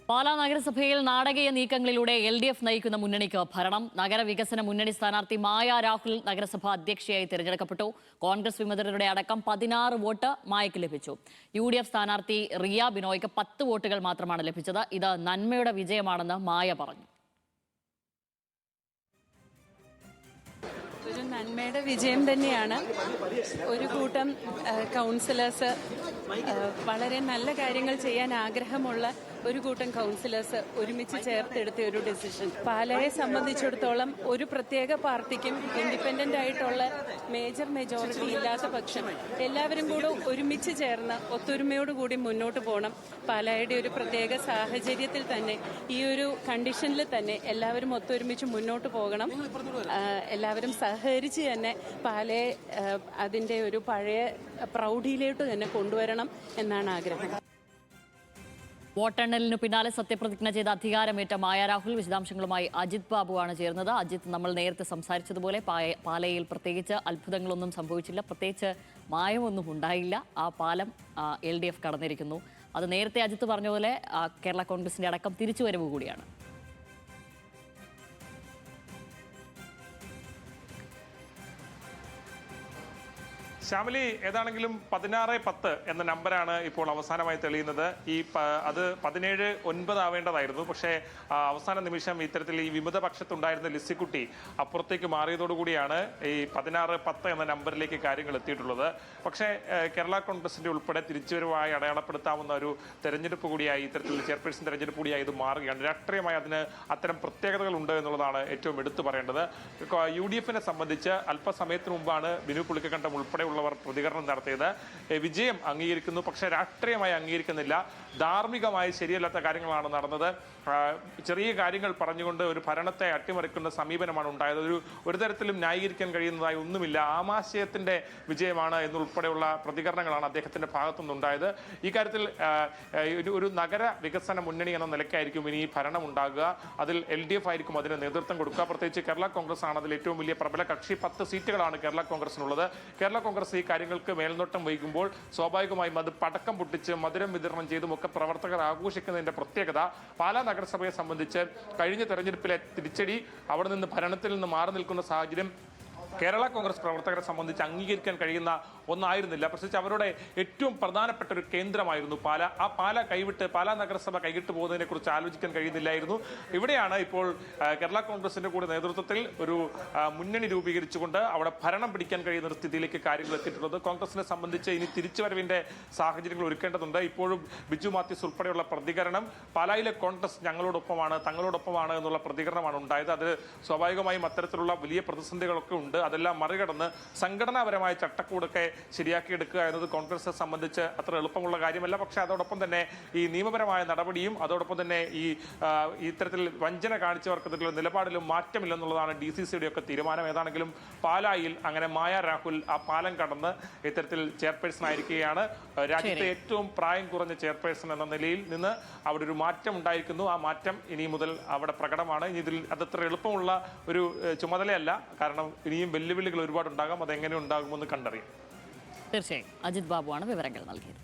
പാലാ നഗരസഭയിൽ നാടകീയ നീക്കങ്ങളിലൂടെ LDF നയിക്കുന്ന മുന്നണിക്ക് ഭരണം. നഗരവികസന മുന്നണി സ്ഥാനാർത്ഥി മായ രാഹുൽ നഗരസഭാ അധ്യക്ഷയായി തിരഞ്ഞെടുക്കപ്പെട്ടു. കോൺഗ്രസ് വിമതരുടെ അടക്കം 16 വോട്ട് മായയ്ക്ക് ലഭിച്ചു. UDF സ്ഥാനാർത്ഥി റിയ ബിനോയ്ക്ക് 10 വോട്ടുകൾ മാത്രമാണ് ലഭിച്ചത്. ഇത് നന്മയുടെ വിജയമാണെന്ന് മായ പറഞ്ഞു. ഒരു നന്മയുടെ വിജയം തന്നെയാണ്. ഒരു കൂട്ടം കൗൺസിലേഴ്സ്, വളരെ നല്ല കാര്യങ്ങൾ ചെയ്യാൻ ആഗ്രഹമുള്ള ഒരു കൂട്ടം കൗൺസിലേഴ്സ് ഒരുമിച്ച് ചേർത്തെടുത്ത ഒരു ഡിസിഷൻ. പാലയെ സംബന്ധിച്ചിടത്തോളം ഒരു പ്രത്യേക പാർട്ടിക്കും ഇൻഡിപെൻഡന്റ് ആയിട്ടുള്ള മേജർ മെജോറിറ്റി ഇല്ലാത്ത പക്ഷം എല്ലാവരും കൂടെ ഒരുമിച്ച് ചേർന്ന് ഒത്തൊരുമയോടുകൂടി മുന്നോട്ട് പോകണം. പാലായുടെ ഒരു പ്രത്യേക സാഹചര്യത്തിൽ തന്നെ, ഈ ഒരു കണ്ടീഷനിൽ തന്നെ എല്ലാവരും ഒത്തൊരുമിച്ച് മുന്നോട്ട് പോകണം. എല്ലാവരും സഹകരിച്ച് തന്നെ പാലയെ അതിന്റെ ഒരു പഴയ പ്രൗഢിയിലോട്ട് തന്നെ കൊണ്ടുവരണം എന്നാണ് ആഗ്രഹം. വോട്ടെണ്ണലിനു പിന്നാലെ സത്യപ്രതിജ്ഞ ചെയ്ത അധികാരമേറ്റ മായ രാഹുൽ. വിശദാംശങ്ങളുമായി അജിത് ബാബുവാണ് ചേർന്നത്. അജിത്, നമ്മൾ നേരത്തെ സംസാരിച്ചതുപോലെ പാലയിൽ പ്രത്യേകിച്ച് അത്ഭുതങ്ങളൊന്നും സംഭവിച്ചില്ല, പ്രത്യേകിച്ച് മായമൊന്നും ഉണ്ടായില്ല. ആ പാലം LDF കടന്നിരിക്കുന്നു. അത് നേരത്തെ അജിത്ത് പറഞ്ഞ പോലെ കേരള കോൺഗ്രസിന്റെ അടക്കം തിരിച്ചുവരവ് കൂടിയാണ്. ശ്യാമിലി, ഏതാണെങ്കിലും 16-10 എന്ന നമ്പറാണ് ഇപ്പോൾ അവസാനമായി തെളിയുന്നത്. അത് 17-9 ആവേണ്ടതായിരുന്നു. പക്ഷേ അവസാന നിമിഷം ഇത്തരത്തിൽ ഈ വിമത പക്ഷത്തുണ്ടായിരുന്ന ലിസിക്കുട്ടി അപ്പുറത്തേക്ക് മാറിയതോടുകൂടിയാണ് ഈ 16-10 എന്ന നമ്പറിലേക്ക് കാര്യങ്ങൾ എത്തിയിട്ടുള്ളത്. പക്ഷേ കേരള കോൺഗ്രസിന്റെ ഉൾപ്പെടെ തിരിച്ചുവരവായി അടയാളപ്പെടുത്താവുന്ന ഒരു തെരഞ്ഞെടുപ്പ് കൂടിയായി, ഇത്തരത്തിൽ ചെയർപേഴ്സൺ തെരഞ്ഞെടുപ്പ് കൂടിയായി ഇത് മാറുകയാണ്. രാഷ്ട്രീയമായി അതിന് അത്തരം പ്രത്യേകതകൾ ഉണ്ട് എന്നുള്ളതാണ് ഏറ്റവും എടുത്തു പറയേണ്ടത്. UDFനെ സംബന്ധിച്ച് അല്പസമയത്തിന് മുമ്പാണ് ബിനു പുളിക്കക്കണ്ടം ഉൾപ്പെടെയുള്ള പ്രതികരണം നടത്തിയത്. വിജയം അംഗീകരിക്കുന്നു, പക്ഷേ രാഷ്ട്രീയമായി അംഗീകരിക്കുന്നില്ല. ധാർമ്മികമായി ശരിയല്ലാത്ത കാര്യങ്ങളാണ് നടന്നത്. ചെറിയ കാര്യങ്ങൾ പറഞ്ഞുകൊണ്ട് ഒരു ഭരണത്തെ അട്ടിമറിക്കുന്ന സമീപനമാണ് ഉണ്ടായത്. ഒരു തരത്തിലും ന്യായീകരിക്കാൻ കഴിയുന്നതായി ഒന്നുമില്ല. ആമാശയത്തിന്റെ വിജയമാണ് എന്നുൾപ്പെടെയുള്ള പ്രതികരണങ്ങളാണ് അദ്ദേഹത്തിന്റെ ഭാഗത്തുനിന്നുണ്ടായത്. ഈ കാര്യത്തിൽ ഒരു നഗര വികസന മുന്നണി എന്ന നിലയ്ക്കായിരിക്കും ഇനി ഭരണം ഉണ്ടാകുക. അതിൽ LDF ആയിരിക്കും അതിന് നേതൃത്വം കൊടുക്കുക. പ്രത്യേകിച്ച് കേരള കോൺഗ്രസ് ആണ് അതിൽ ഏറ്റവും വലിയ പ്രബല കക്ഷി. 10 സീറ്റുകളാണ് കേരള കോൺഗ്രസിനുള്ളത്. കേരള കോൺഗ്രസ് ഈ കാര്യങ്ങൾക്ക് മേൽനോട്ടം വഹിക്കുമ്പോൾ സ്വാഭാവികമായും അത് പടക്കം പൊട്ടിച്ച് മധുരം വിതരണം ചെയ്തും ഒക്കെ പ്രവർത്തകർ ആഘോഷിക്കുന്നതിന്റെ പ്രത്യേകത പാലാ നഗരസഭയെ സംബന്ധിച്ച് കഴിഞ്ഞ തെരഞ്ഞെടുപ്പിലെ തിരിച്ചടി, അവിടെ നിന്ന് ഭരണത്തിൽ നിന്ന് മാറി നിൽക്കുന്ന സാഹചര്യം കേരള കോൺഗ്രസ് പ്രവർത്തകരെ സംബന്ധിച്ച് അംഗീകരിക്കാൻ കഴിയുന്ന ഒന്നായിരുന്നില്ല. പ്രത്യേകിച്ച് അവരുടെ ഏറ്റവും പ്രധാനപ്പെട്ട ഒരു കേന്ദ്രമായിരുന്നു പാല. ആ പാലാ നഗരസഭ കൈവിട്ട് പോകുന്നതിനെ കുറിച്ച് ആലോചിക്കാൻ കഴിയുന്നില്ലായിരുന്നു. ഇവിടെയാണ് ഇപ്പോൾ കേരള കോൺഗ്രസിന്റെ കൂടെ നേതൃത്വത്തിൽ ഒരു മുന്നണി രൂപീകരിച്ചുകൊണ്ട് അവിടെ ഭരണം പിടിക്കാൻ കഴിയുന്ന ഒരു സ്ഥിതിയിലേക്ക് കാര്യങ്ങൾ എത്തിയിട്ടുള്ളത്. കോൺഗ്രസിനെ സംബന്ധിച്ച് ഇനി തിരിച്ചുവരവിന്റെ സാഹചര്യങ്ങൾ ഒരുക്കേണ്ടതുണ്ട്. ഇപ്പോഴും ബിജു മാത്യൂസ് ഉൾപ്പെടെയുള്ള പ്രതികരണം, പാലായിലെ കോൺഗ്രസ് ഞങ്ങളോടൊപ്പമാണ്, തങ്ങളോടൊപ്പമാണ് എന്നുള്ള പ്രതികരണമാണ് ഉണ്ടായത്. അത് സ്വാഭാവികമായും അത്തരത്തിലുള്ള വലിയ പ്രതിസന്ധികളൊക്കെ ഉണ്ട്. അതെല്ലാം മറികടന്ന് സംഘടനാപരമായ ചട്ടക്കൂടൊക്കെ ശരിയാക്കിയെടുക്കുക എന്നത് കോൺഗ്രസിനെ സംബന്ധിച്ച് അത്ര എളുപ്പമുള്ള കാര്യമല്ല. പക്ഷേ അതോടൊപ്പം തന്നെ ഈ നിയമപരമായ നടപടിയും അതോടൊപ്പം തന്നെ ഈ ഇത്തരത്തിൽ വഞ്ചന കാണിച്ചവർക്കെതിരെയുള്ള നിലപാടിലും മാറ്റമില്ലെന്നുള്ളതാണ് DCCയുടെ ഒക്കെ തീരുമാനം. ഏതാണെങ്കിലും പാലായിൽ അങ്ങനെ മായ രാഹുൽ ആ പാലം കടന്ന് ഇത്തരത്തിൽ ചെയർപേഴ്സൺ ആയിരിക്കുകയാണ്. രാജ്യത്തെ ഏറ്റവും പ്രായം കുറഞ്ഞ ചെയർപേഴ്സൺ എന്ന നിലയിൽ നിന്ന് അവിടെ ഒരു മാറ്റം ഉണ്ടായിരിക്കുന്നു. ആ മാറ്റം ഇനി മുതൽ അവിടെ പ്രകടമാണ്. ഇനി ഇതിൽ അതത്ര എളുപ്പമുള്ള ഒരു ചുമതലയല്ല. കാരണം ഇനിയും വെല്ലുവിളികൾ ഒരുപാടുണ്ടാകാം. അതെങ്ങനെ ഉണ്ടാകുമെന്ന് കണ്ടറിയാം. തീർച്ചയായും അജിത് ബാബുവാണ് വിവരങ്ങൾ നൽകിയത്.